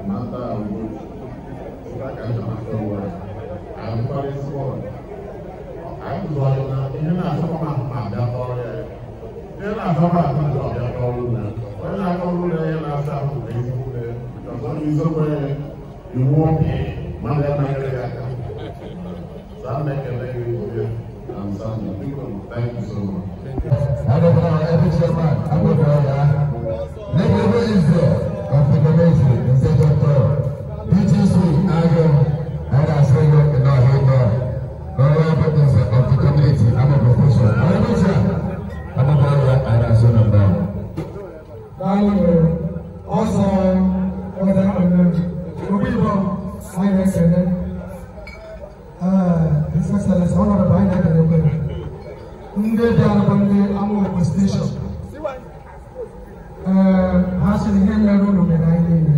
Mata, Ini nak sama ada orang ya. Ini nak sama ada orang. Orang nak orang yang nak sama itu. Kalau itu boleh dimuat, mana nak kerja. Sama kerja itu. Thank you so much. Ada berapa epic zaman? Apa berapa? Level is there. Configuration instead of BTC Agam and I say you cannot hear that. All importance of the community. I'm a professional. I'm a brother and I say no more. Also, what happened? We were I recommend. His Excellency Honorable Bainaka Yoke. Nde Dalabande Amo Station. Hassan Henry Road in Island.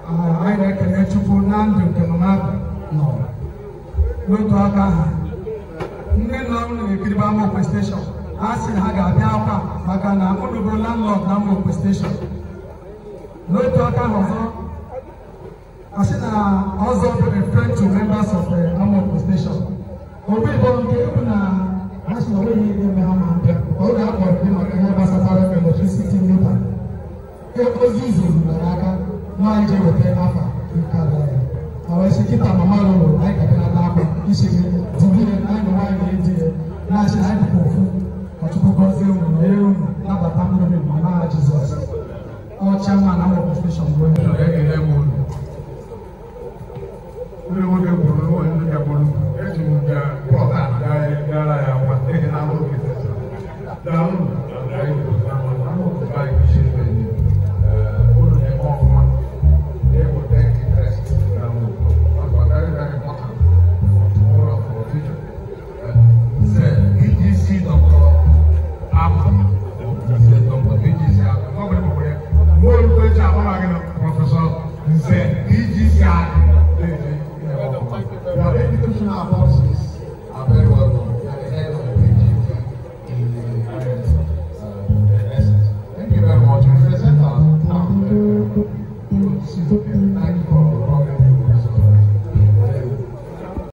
I recommend to put Nandu Kamama. No. No to Aka. Nde Kiribamo Station. Hassan Haga Biapa. Hakana Honorable Landlord Namo Station. No to Aka. Asina also a friend to members of the Amo Station. Obi Bonke na national way in the Hamampe. All that for them are never separate electricity meter. It was easy in Naraka. No idea what they offer. I was a kid on my mother, like a Canada, issuing dividend and wine India. National Idaho, but to go through, not a family with my Jesus. Or chairman Amo Station going to we will get one in the Gabon, as you get down, Your educational policies are very well known. You are the head of the PGT in essence. Thank you very much. We present our town.